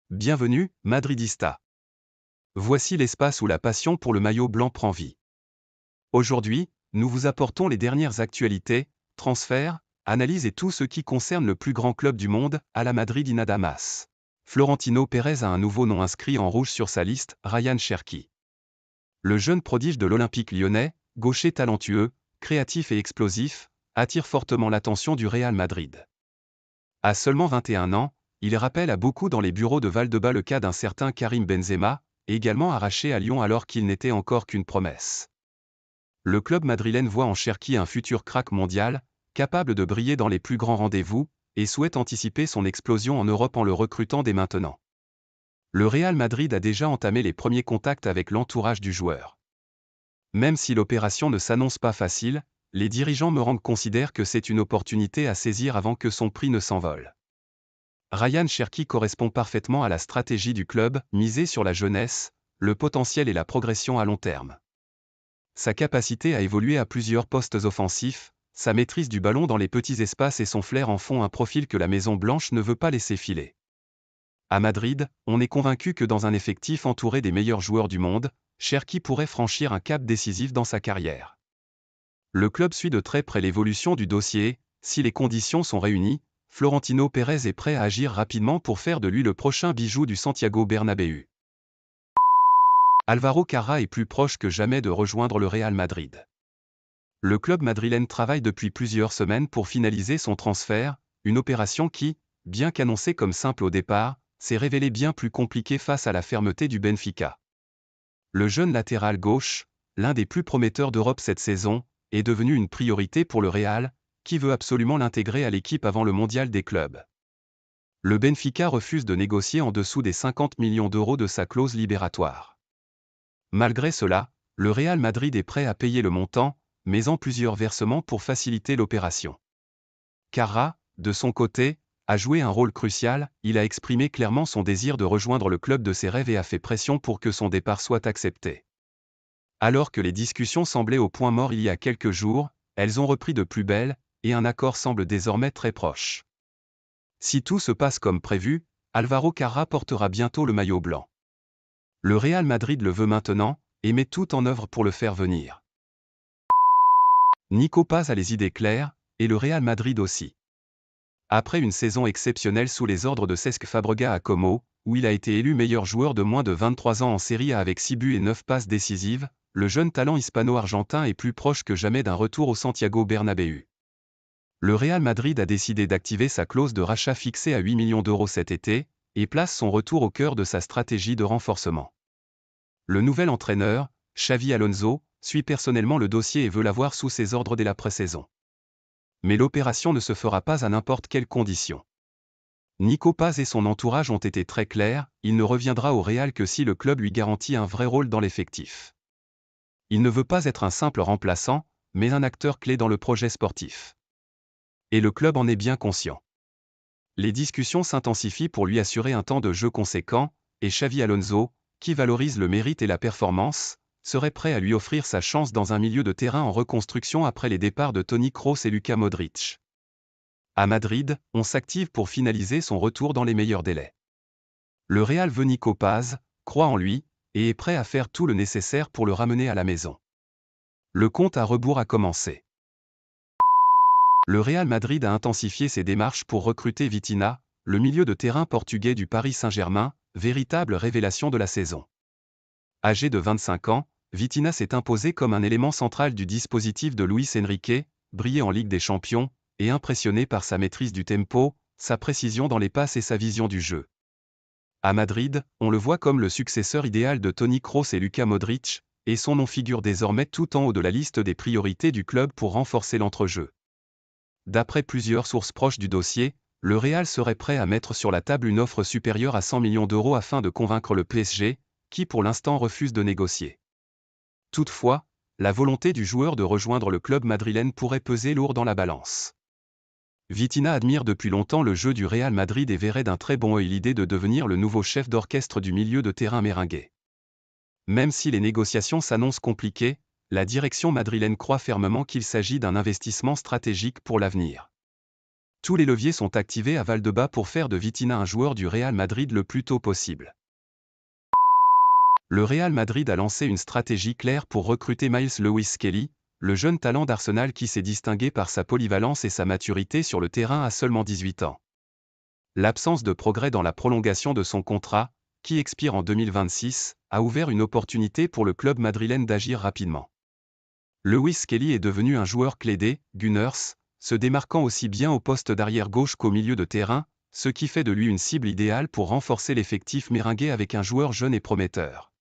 Bienvenue, Madridista. Voici l'espace où la passion pour le maillot blanc prend vie. Aujourd'hui, nous vous apportons les dernières actualités, transferts, analyses et tout ce qui concerne le plus grand club du monde, à la Madrid nada más. Florentino Pérez a un nouveau nom inscrit en rouge sur sa liste, Ryan Cherki. Le jeune prodige de l'Olympique lyonnais, gaucher talentueux, créatif et explosif, attire fortement l'attention du Real Madrid. À seulement 21 ans, il rappelle à beaucoup dans les bureaux de Valdebebas le cas d'un certain Karim Benzema, également arraché à Lyon alors qu'il n'était encore qu'une promesse. Le club madrilène voit en Cherki un futur crack mondial, capable de briller dans les plus grands rendez-vous, et souhaite anticiper son explosion en Europe en le recrutant dès maintenant. Le Real Madrid a déjà entamé les premiers contacts avec l'entourage du joueur. Même si l'opération ne s'annonce pas facile, les dirigeants merengues considèrent que c'est une opportunité à saisir avant que son prix ne s'envole. Ryan Cherki correspond parfaitement à la stratégie du club, miser sur la jeunesse, le potentiel et la progression à long terme. Sa capacité à évoluer à plusieurs postes offensifs, sa maîtrise du ballon dans les petits espaces et son flair en font un profil que la Maison Blanche ne veut pas laisser filer. À Madrid, on est convaincu que dans un effectif entouré des meilleurs joueurs du monde, Cherki pourrait franchir un cap décisif dans sa carrière. Le club suit de très près l'évolution du dossier, si les conditions sont réunies, Florentino Pérez est prêt à agir rapidement pour faire de lui le prochain bijou du Santiago Bernabéu. Álvaro Carrà est plus proche que jamais de rejoindre le Real Madrid. Le club madrilène travaille depuis plusieurs semaines pour finaliser son transfert, une opération qui, bien qu'annoncée comme simple au départ, s'est révélée bien plus compliquée face à la fermeté du Benfica. Le jeune latéral gauche, l'un des plus prometteurs d'Europe cette saison, est devenu une priorité pour le Real, qui veut absolument l'intégrer à l'équipe avant le mondial des clubs. Le Benfica refuse de négocier en dessous des 50 millions d'euros de sa clause libératoire. Malgré cela, le Real Madrid est prêt à payer le montant, mais en plusieurs versements pour faciliter l'opération. Carrà, de son côté, a joué un rôle crucial, il a exprimé clairement son désir de rejoindre le club de ses rêves et a fait pression pour que son départ soit accepté. Alors que les discussions semblaient au point mort il y a quelques jours, elles ont repris de plus belle, et un accord semble désormais très proche. Si tout se passe comme prévu, Álvaro Carrà portera bientôt le maillot blanc. Le Real Madrid le veut maintenant, et met tout en œuvre pour le faire venir. Nico Paz a les idées claires, et le Real Madrid aussi. Après une saison exceptionnelle sous les ordres de Cesc Fabregas à Como, où il a été élu meilleur joueur de moins de 23 ans en Serie A avec 6 buts et 9 passes décisives, le jeune talent hispano-argentin est plus proche que jamais d'un retour au Santiago Bernabéu. Le Real Madrid a décidé d'activer sa clause de rachat fixée à 8 millions d'euros cet été, et place son retour au cœur de sa stratégie de renforcement. Le nouvel entraîneur, Xavi Alonso, suit personnellement le dossier et veut l'avoir sous ses ordres dès la pré-saison. Mais l'opération ne se fera pas à n'importe quelle condition. Nico Paz et son entourage ont été très clairs, il ne reviendra au Real que si le club lui garantit un vrai rôle dans l'effectif. Il ne veut pas être un simple remplaçant, mais un acteur clé dans le projet sportif. Et le club en est bien conscient. Les discussions s'intensifient pour lui assurer un temps de jeu conséquent, et Xavi Alonso, qui valorise le mérite et la performance, serait prêt à lui offrir sa chance dans un milieu de terrain en reconstruction après les départs de Toni Kroos et Luka Modric. À Madrid, on s'active pour finaliser son retour dans les meilleurs délais. Le Real veut Nico Paz, croit en lui, et est prêt à faire tout le nécessaire pour le ramener à la maison. Le compte à rebours a commencé. Le Real Madrid a intensifié ses démarches pour recruter Vitinha, le milieu de terrain portugais du Paris Saint-Germain, véritable révélation de la saison. Âgé de 25 ans, Vitinha s'est imposé comme un élément central du dispositif de Luis Enrique, brillé en Ligue des Champions, et impressionné par sa maîtrise du tempo, sa précision dans les passes et sa vision du jeu. À Madrid, on le voit comme le successeur idéal de Toni Kroos et Luka Modric, et son nom figure désormais tout en haut de la liste des priorités du club pour renforcer l'entrejeu. D'après plusieurs sources proches du dossier, le Real serait prêt à mettre sur la table une offre supérieure à 100 millions d'euros afin de convaincre le PSG, qui pour l'instant refuse de négocier. Toutefois, la volonté du joueur de rejoindre le club madrilène pourrait peser lourd dans la balance. Vitinha admire depuis longtemps le jeu du Real Madrid et verrait d'un très bon œil l'idée de devenir le nouveau chef d'orchestre du milieu de terrain merengue. Même si les négociations s'annoncent compliquées, la direction madrilène croit fermement qu'il s'agit d'un investissement stratégique pour l'avenir. Tous les leviers sont activés à Valdebebas pour faire de Vitinha un joueur du Real Madrid le plus tôt possible. Le Real Madrid a lancé une stratégie claire pour recruter Miles Lewis-Skelly, le jeune talent d'Arsenal qui s'est distingué par sa polyvalence et sa maturité sur le terrain à seulement 18 ans. L'absence de progrès dans la prolongation de son contrat, qui expire en 2026, a ouvert une opportunité pour le club madrilène d'agir rapidement. Lewis-Skelly est devenu un joueur clé des Gunners, se démarquant aussi bien au poste d'arrière gauche qu'au milieu de terrain, ce qui fait de lui une cible idéale pour renforcer l'effectif méringué avec un joueur jeune et prometteur.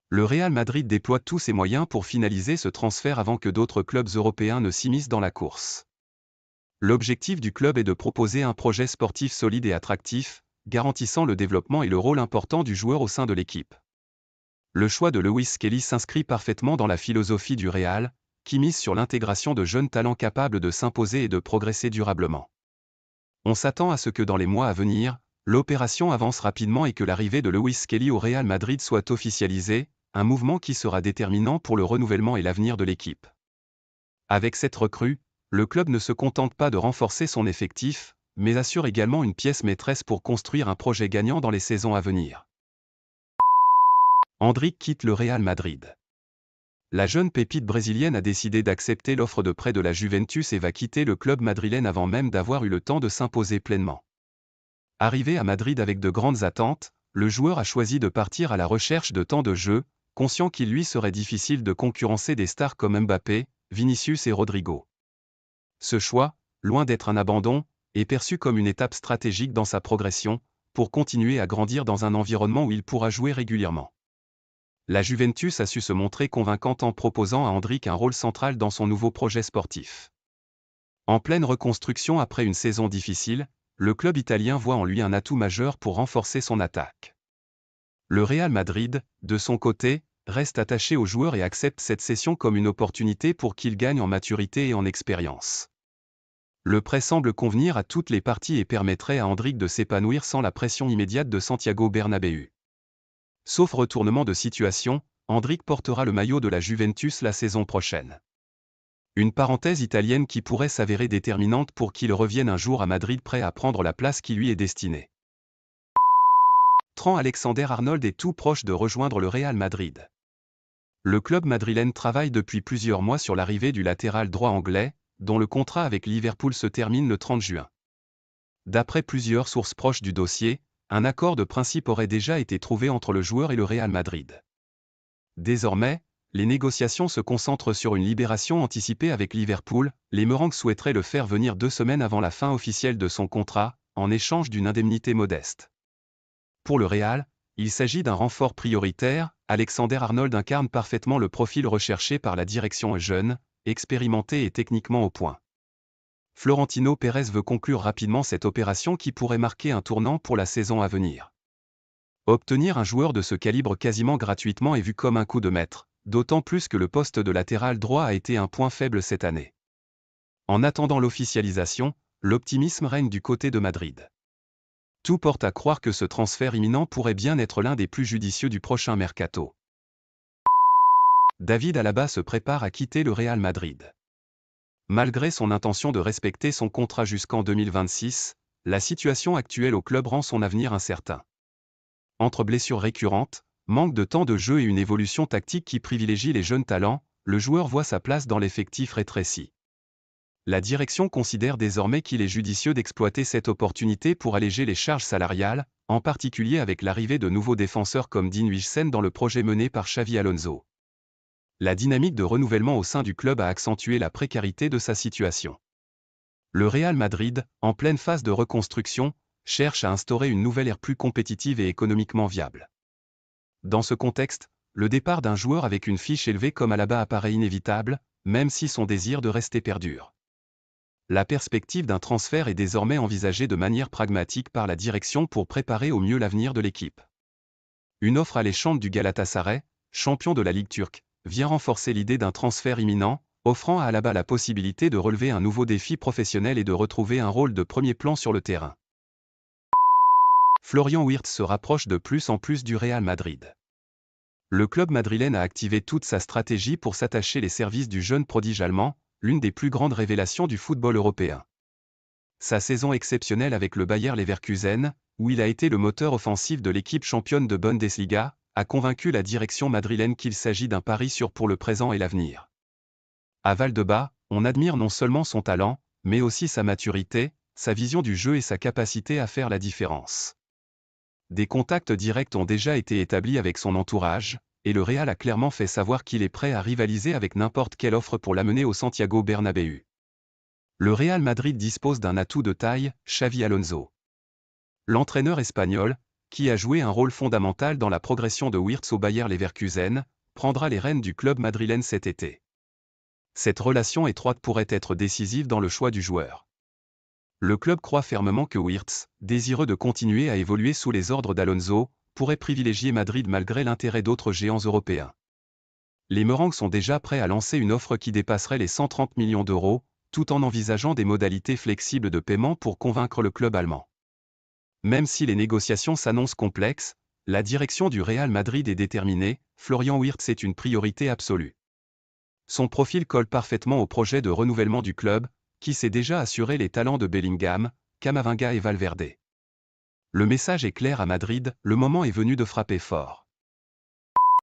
Le Real Madrid déploie tous ses moyens pour finaliser ce transfert avant que d'autres clubs européens ne s'immiscent dans la course. L'objectif du club est de proposer un projet sportif solide et attractif, garantissant le développement et le rôle important du joueur au sein de l'équipe. Le choix de Lewis-Skelly s'inscrit parfaitement dans la philosophie du Real, qui mise sur l'intégration de jeunes talents capables de s'imposer et de progresser durablement. On s'attend à ce que dans les mois à venir, l'opération avance rapidement et que l'arrivée de Lewis-Skelly au Real Madrid soit officialisée, un mouvement qui sera déterminant pour le renouvellement et l'avenir de l'équipe. Avec cette recrue, le club ne se contente pas de renforcer son effectif, mais assure également une pièce maîtresse pour construire un projet gagnant dans les saisons à venir. Endrick quitte le Real Madrid. La jeune pépite brésilienne a décidé d'accepter l'offre de prêt de la Juventus et va quitter le club madrilène avant même d'avoir eu le temps de s'imposer pleinement. Arrivé à Madrid avec de grandes attentes, le joueur a choisi de partir à la recherche de temps de jeu, conscient qu'il lui serait difficile de concurrencer des stars comme Mbappé, Vinicius et Rodrigo. Ce choix, loin d'être un abandon, est perçu comme une étape stratégique dans sa progression, pour continuer à grandir dans un environnement où il pourra jouer régulièrement. La Juventus a su se montrer convaincante en proposant à Endrick un rôle central dans son nouveau projet sportif. En pleine reconstruction après une saison difficile, le club italien voit en lui un atout majeur pour renforcer son attaque. Le Real Madrid, de son côté, reste attaché au joueur et accepte cette cession comme une opportunité pour qu'il gagne en maturité et en expérience. Le prêt semble convenir à toutes les parties et permettrait à Endrick de s'épanouir sans la pression immédiate de Santiago Bernabéu. Sauf retournement de situation, Endrick portera le maillot de la Juventus la saison prochaine. Une parenthèse italienne qui pourrait s'avérer déterminante pour qu'il revienne un jour à Madrid prêt à prendre la place qui lui est destinée. Trent Alexander-Arnold est tout proche de rejoindre le Real Madrid. Le club madrilène travaille depuis plusieurs mois sur l'arrivée du latéral droit anglais, dont le contrat avec Liverpool se termine le 30 juin. D'après plusieurs sources proches du dossier, un accord de principe aurait déjà été trouvé entre le joueur et le Real Madrid. Désormais, les négociations se concentrent sur une libération anticipée avec Liverpool. Les Merengues souhaiteraient le faire venir 2 semaines avant la fin officielle de son contrat, en échange d'une indemnité modeste. Pour le Real, il s'agit d'un renfort prioritaire. Alexander-Arnold incarne parfaitement le profil recherché par la direction jeune, expérimenté et techniquement au point. Florentino Pérez veut conclure rapidement cette opération qui pourrait marquer un tournant pour la saison à venir. Obtenir un joueur de ce calibre quasiment gratuitement est vu comme un coup de maître, d'autant plus que le poste de latéral droit a été un point faible cette année. En attendant l'officialisation, l'optimisme règne du côté de Madrid. Tout porte à croire que ce transfert imminent pourrait bien être l'un des plus judicieux du prochain mercato. David Alaba se prépare à quitter le Real Madrid. Malgré son intention de respecter son contrat jusqu'en 2026, la situation actuelle au club rend son avenir incertain. Entre blessures récurrentes, manque de temps de jeu et une évolution tactique qui privilégie les jeunes talents, le joueur voit sa place dans l'effectif rétréci. La direction considère désormais qu'il est judicieux d'exploiter cette opportunité pour alléger les charges salariales, en particulier avec l'arrivée de nouveaux défenseurs comme Dean Huijsen dans le projet mené par Xavi Alonso. La dynamique de renouvellement au sein du club a accentué la précarité de sa situation. Le Real Madrid, en pleine phase de reconstruction, cherche à instaurer une nouvelle ère plus compétitive et économiquement viable. Dans ce contexte, le départ d'un joueur avec une fiche élevée comme Alaba apparaît inévitable, même si son désir de rester perdure. La perspective d'un transfert est désormais envisagée de manière pragmatique par la direction pour préparer au mieux l'avenir de l'équipe. Une offre alléchante du Galatasaray, champion de la Ligue turque, vient renforcer l'idée d'un transfert imminent, offrant à Alaba la possibilité de relever un nouveau défi professionnel et de retrouver un rôle de premier plan sur le terrain. Florian Wirtz se rapproche de plus en plus du Real Madrid. Le club madrilène a activé toute sa stratégie pour s'attacher les services du jeune prodige allemand, l'une des plus grandes révélations du football européen. Sa saison exceptionnelle avec le Bayer Leverkusen, où il a été le moteur offensif de l'équipe championne de Bundesliga, a convaincu la direction madrilène qu'il s'agit d'un pari sûr pour le présent et l'avenir. À Valdebebas, on admire non seulement son talent, mais aussi sa maturité, sa vision du jeu et sa capacité à faire la différence. Des contacts directs ont déjà été établis avec son entourage, et le Real a clairement fait savoir qu'il est prêt à rivaliser avec n'importe quelle offre pour l'amener au Santiago Bernabéu. Le Real Madrid dispose d'un atout de taille, Xavi Alonso. L'entraîneur espagnol, qui a joué un rôle fondamental dans la progression de Wirtz au Bayer Leverkusen, prendra les rênes du club madrilène cet été. Cette relation étroite pourrait être décisive dans le choix du joueur. Le club croit fermement que Wirtz, désireux de continuer à évoluer sous les ordres d'Alonso, pourrait privilégier Madrid malgré l'intérêt d'autres géants européens. Les Merengues sont déjà prêts à lancer une offre qui dépasserait les 130 millions d'euros, tout en envisageant des modalités flexibles de paiement pour convaincre le club allemand. Même si les négociations s'annoncent complexes, la direction du Real Madrid est déterminée, Florian Wirtz est une priorité absolue. Son profil colle parfaitement au projet de renouvellement du club, qui s'est déjà assuré les talents de Bellingham, Camavinga et Valverde. Le message est clair à Madrid, le moment est venu de frapper fort.